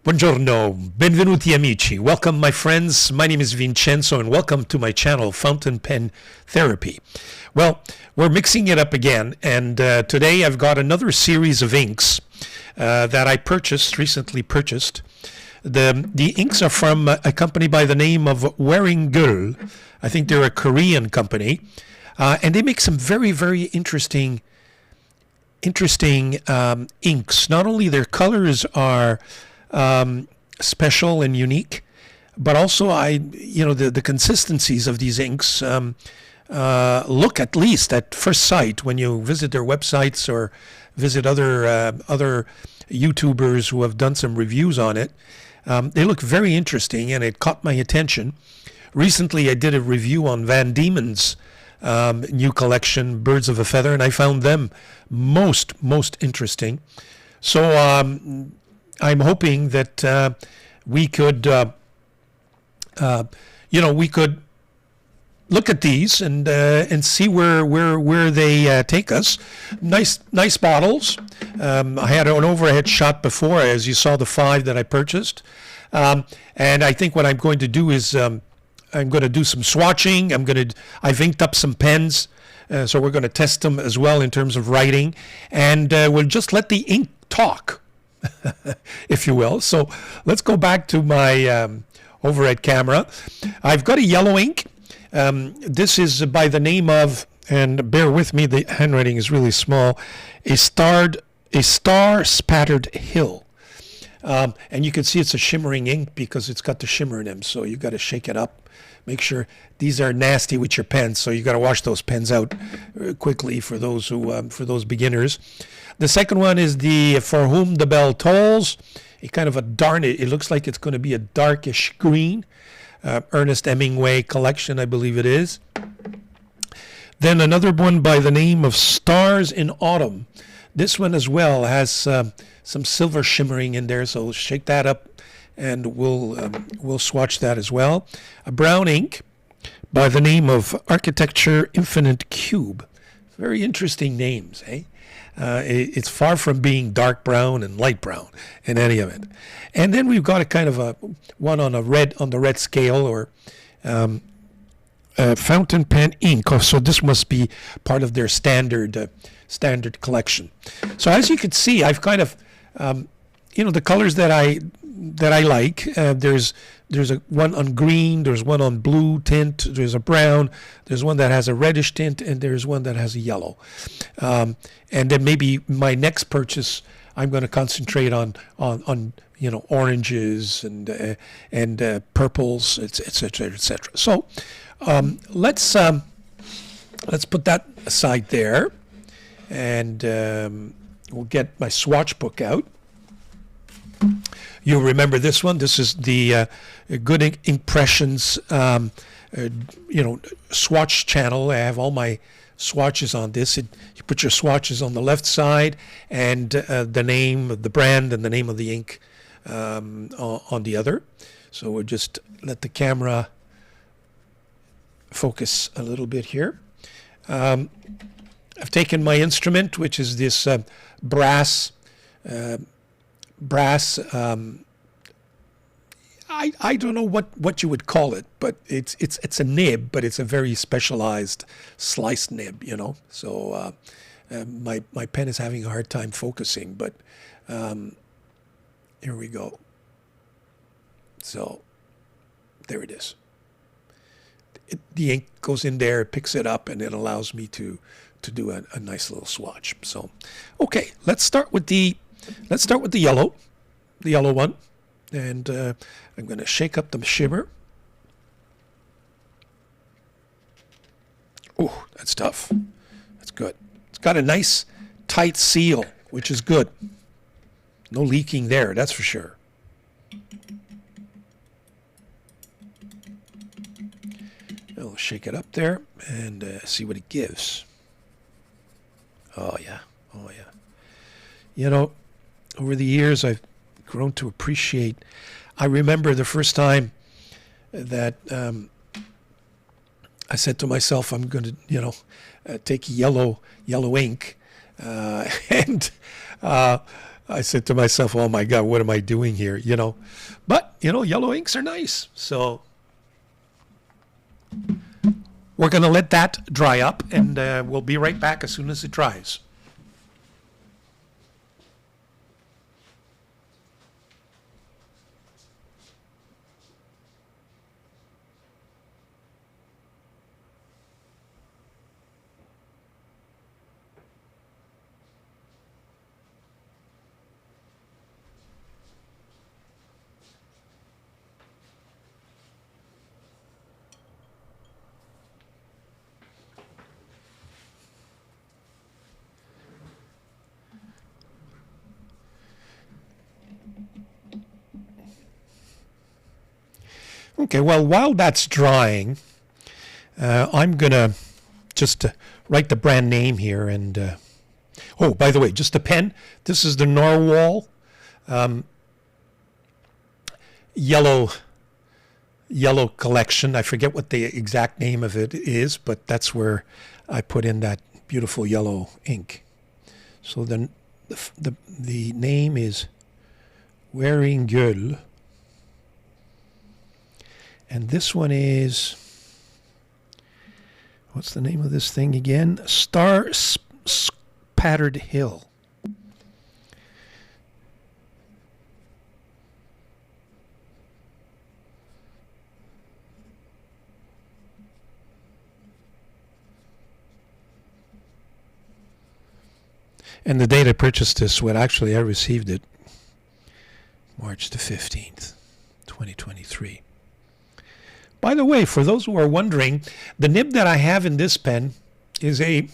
Buongiorno, benvenuti amici. Welcome my friends. My name is Vincenzo and welcome to my channel, Fountain Pen Therapy. Well, we're mixing it up again, and today I've got another series of inks that I recently purchased. The inks are from a company by the name of Wearingeul. I think they're a Korean company, and they make some very, very interesting inks. Not only their colors are special and unique, but also the consistencies of these inks look, at least at first sight, when you visit their websites or visit other YouTubers who have done some reviews on it, they look very interesting, and it caught my attention. Recently, I did a review on Van Diemen's new collection, Birds of a Feather, and I found them most interesting. So I'm hoping that we could, we could look at these and see where they take us. Nice bottles. I had an overhead shot before, as you saw the 5 that I purchased, and I think what I'm going to do is I'm going to do some swatching. I've inked up some pens, so we're going to test them as well in terms of writing, and we'll just let the ink talk. If you will. So let's go back to my overhead camera. I've got a yellow ink. This is by the name of, and bear with me, the handwriting is really small, a star spattered hill. And you can see it's a shimmering ink because it's got the shimmer in them. So you got to shake it up. Make sure these are nasty with your pens, so you got to wash those pens out quickly for those beginners. The second one is the For Whom the Bell Tolls. It looks like it's going to be a darkish green. Ernest Hemingway collection, I believe it is. Then another one by the name of Stars in Autumn. This one as well has some silver shimmering in there, so shake that up, and we'll swatch that as well. A brown ink by the name of Architecture Infinite Cube. Very interesting names, eh? It's far from being dark brown and light brown in any of it. And then we've got a kind of a one on the red scale, or fountain pen ink. So this must be part of their standard collection. So as you can see, I've kind of the colors that I like. There's one on green, there's one on blue tint, there's a brown, there's one that has a reddish tint, and there's one that has a yellow. And then maybe my next purchase, I'm going to concentrate on oranges and purples, etc., etc. So let's put that aside there, and we'll get my swatch book out. You'll remember this one. This is the Good Impressions, swatch channel. I have all my swatches on this. You put your swatches on the left side, and the name of the brand and the name of the ink on the other. So we'll just let the camera focus a little bit here. I've taken my instrument, which is this brass. I don't know what you would call it, but it's a nib, but it's a very specialized sliced nib, So my pen is having a hard time focusing, but here we go. So there it is. The ink goes in there, picks it up, and it allows me to do a nice little swatch. So okay, let's start with the yellow one, and I'm going to shake up the shimmer. Oh, that's tough. That's good. It's got a nice tight seal, which is good. No leaking there, that's for sure. I'll shake it up there and see what it gives. Oh yeah, oh yeah. Over the years, I've grown to appreciate. I remember the first time that I said to myself, I'm going to, take yellow ink, and I said to myself, oh my God, what am I doing here? You know, but you know, yellow inks are nice. So we're going to let that dry up, and we'll be right back as soon as it dries. Okay, well, while that's drying, I'm going to just write the brand name here. And oh, by the way, just a pen. This is the Narwhal yellow collection. I forget what the exact name of it is, but that's where I put in that beautiful yellow ink. So the name is Wearingeul. And this one is, what's the name of this thing again? Spatterred Hill. And the date I purchased this, well, actually I received it March the 15th, 2023. By the way, for those who are wondering, the nib that I have in this pen is the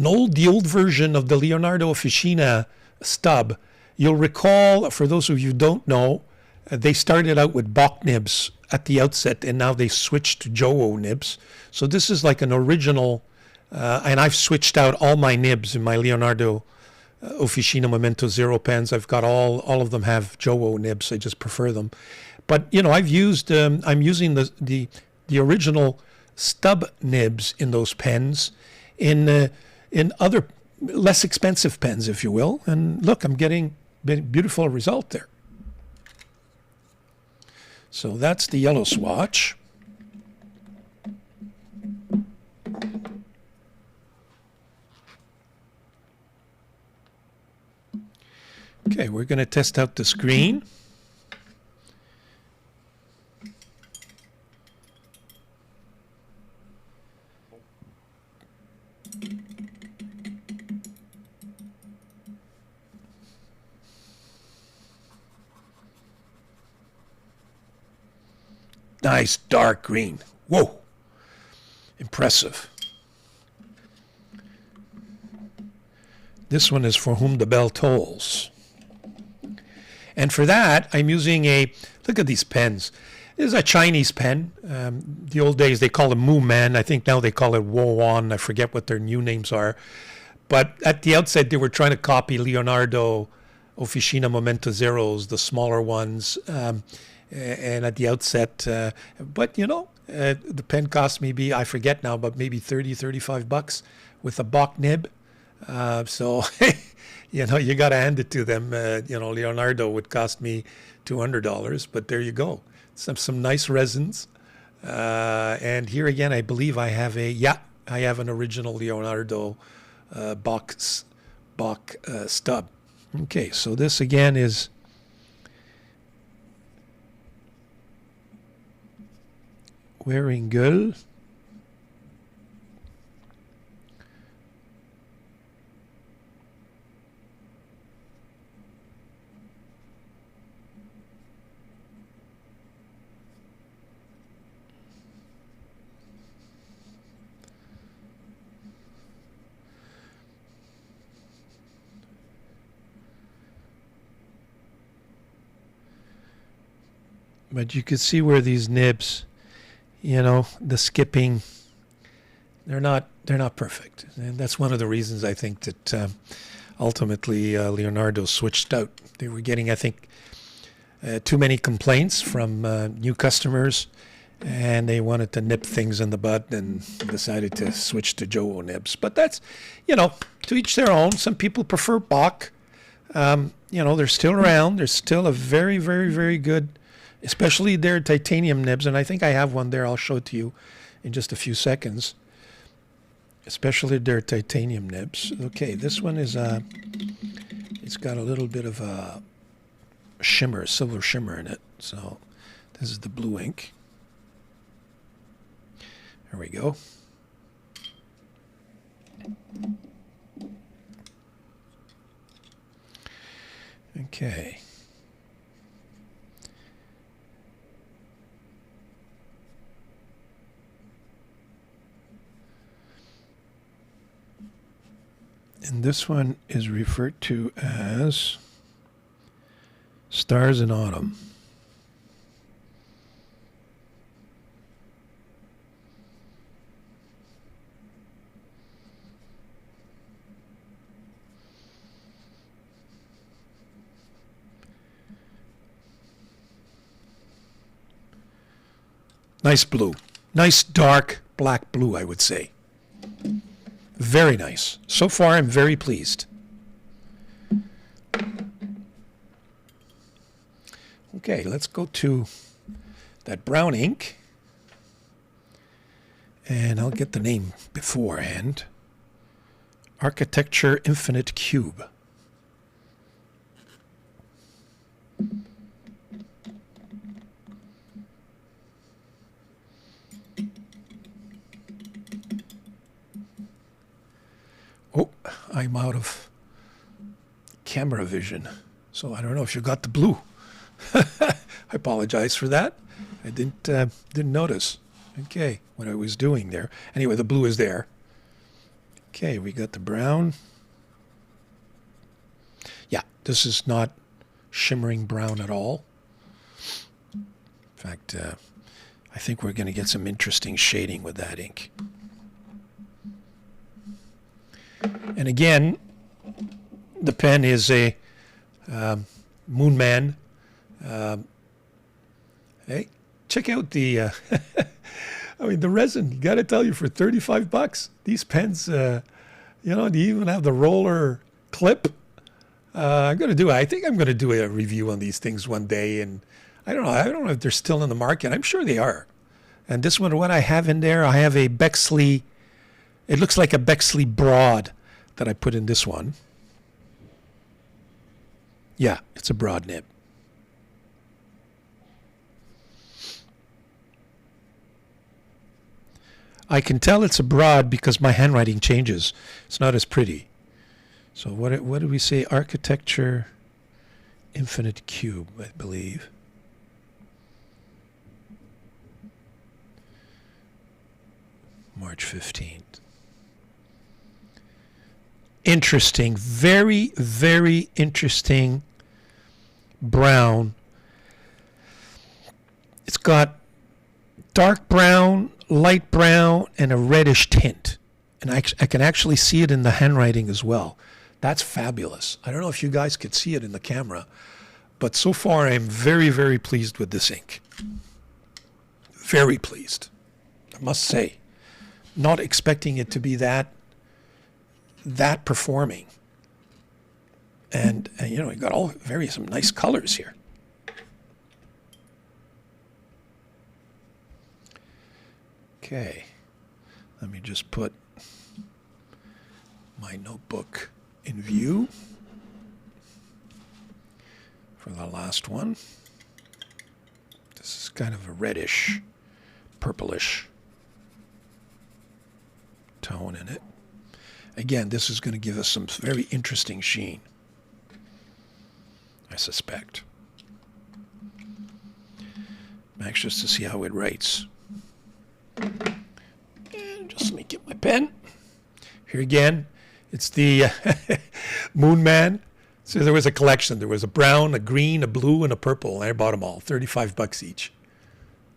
old version of the Leonardo Officina stub. You'll recall, for those of you who don't know, they started out with Bock nibs at the outset, and now they switched to Jowo nibs. So this is like an original, and I've switched out all my nibs in my Leonardo Officina Momento Zero pens. I've got all of them have Jowo nibs. I just prefer them. But you know, I'm using the original stub nibs in those pens, in other less expensive pens, if you will. And look, I'm getting a beautiful result there. So that's the yellow swatch. Okay, we're going to test out this green. Nice dark green. Whoa. Impressive. This one is For Whom the Bell Tolls. And for that, I'm using look at these pens. This is a Chinese pen. The old days, they called it Mu Man. I think now they call it Wo Wan. I forget what their new names are. But at the outset, they were trying to copy Leonardo Officina Momento Zeros, the smaller ones. And at the outset, but you know, the pen cost maybe, I forget now, but maybe $30-35 with a Bock nib. So, you know, you got to hand it to them. You know, Leonardo would cost me $200, but there you go. Some nice resins. And here again, I believe I have an original Leonardo Bock stub. Okay, so this again is Wearingeul. But you could see where these nibs, you know, the skipping, they're not perfect. And that's one of the reasons I think that ultimately Leonardo switched out. They were getting, I think, too many complaints from new customers, and they wanted to nip things in the bud and decided to switch to Jowo nibs. But that's, you know, to each their own. Some people prefer Bock. You know, they're still around. They're still a very, very, very good, especially their titanium nibs. And I think I have one there. I'll show it to you in just a few seconds. Especially their titanium nibs. Okay, this one is, it's got a little bit of a shimmer, silver shimmer in it. So this is the blue ink. There we go. Okay. And this one is referred to as Stars in Autumn. Nice blue. Nice dark black blue, I would say. Very nice. So far, I'm very pleased. Okay, let's go to that brown ink. And I'll get the name beforehand. Architecture Infinite Cube. Oh, I'm out of camera vision, so I don't know if you got the blue. I apologize for that. I didn't notice. Okay, what I was doing there. Anyway, the blue is there. Okay, we got the brown. Yeah, this is not shimmering brown at all. In fact, I think we're going to get some interesting shading with that ink. And again, the pen is a Moon Man. Hey, check out the, I mean, the resin. Got to tell you, for $35, these pens, you know, do you even have the roller clip? I think I'm going to do a review on these things one day. And I don't know if they're still in the market. I'm sure they are. And this one, what I have in there, I have a Bexley. It looks like a Bexley broad that I put in this one. Yeah, it's a broad nib. I can tell it's a broad because my handwriting changes. It's not as pretty. So what did we say? Architecture Infinite Cube, I believe. March 15th. Interesting, very, very interesting brown. It's got dark brown, light brown, and a reddish tint. And I can actually see it in the handwriting as well. That's fabulous. I don't know if you guys could see it in the camera, but so far I'm very, very pleased with this ink. Very pleased, I must say. Not expecting it to be that performing. And you know, you got all some nice colors here. Okay, let me just put my notebook in view for the last one. This is kind of a reddish, purplish tone in it. Again, this is going to give us some very interesting sheen, I suspect. I'm anxious to see how it writes. And just let me get my pen. Here again, it's the Moon Man. So there was a collection. There was a brown, a green, a blue, and a purple. And I bought them all, $35 each.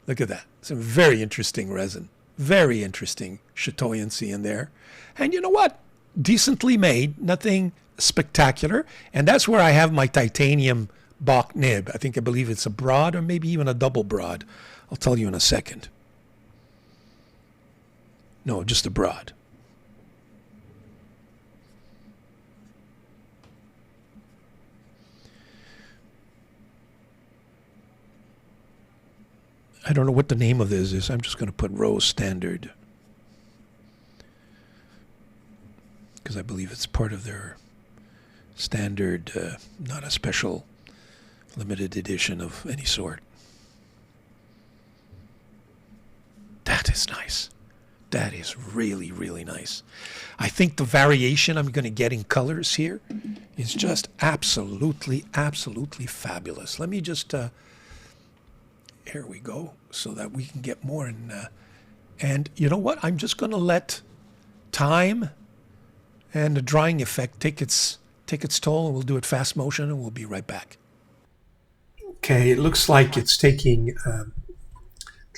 Look at that. Some very interesting resin. Very interesting chatoyancy in there. And you know what? Decently made, nothing spectacular. And that's where I have my titanium Bach nib. I believe it's a broad or maybe even a double broad. I'll tell you in a second. No, just a broad. I don't know what the name of this is. I'm just going to put Rose Standard, because I believe it's part of their standard, not a special limited edition of any sort. That is nice. That is really, really nice. I think the variation I'm going to get in colors here is just absolutely, absolutely fabulous. Let me just, here we go, so that we can get more in. And you know what? I'm just going to let time and the drying effect take its toll, and we'll do it fast motion, and we'll be right back. Okay, it looks like it's taking a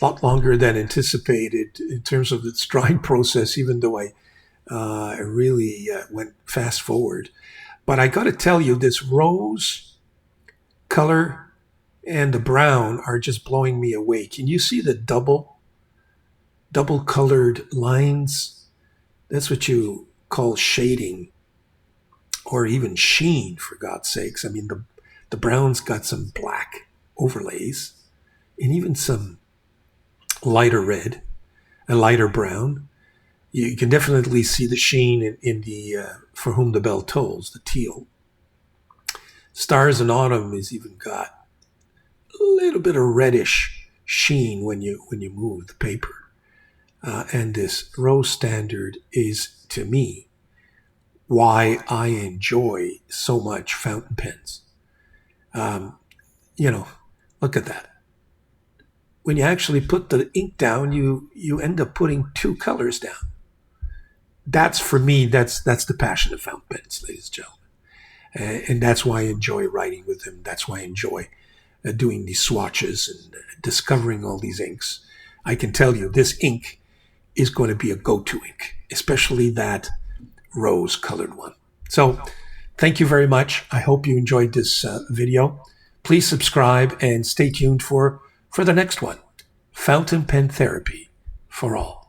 lot longer than anticipated in terms of its drying process, even though I really went fast forward. But I got to tell you, this rose color and the brown are just blowing me away. Can you see the double colored lines? That's what you call shading, or even sheen, for God's sakes. I mean, the brown's got some black overlays and even some lighter red and lighter brown. You can definitely see the sheen in the For Whom the Bell Tolls, the teal. Stars in Autumn has even got a little bit of reddish sheen when you move the paper. And this Rose Standard is, to me, why I enjoy so much fountain pens. Look at that. When you actually put the ink down, you end up putting two colors down. That's, for me, that's the passion of fountain pens, ladies and gentlemen. And that's why I enjoy writing with them. That's why I enjoy doing these swatches and discovering all these inks. I can tell you this ink is going to be a go-to ink, especially that rose colored one. So thank you very much. I hope you enjoyed this video. Please subscribe and stay tuned for the next one. Fountain pen therapy for all.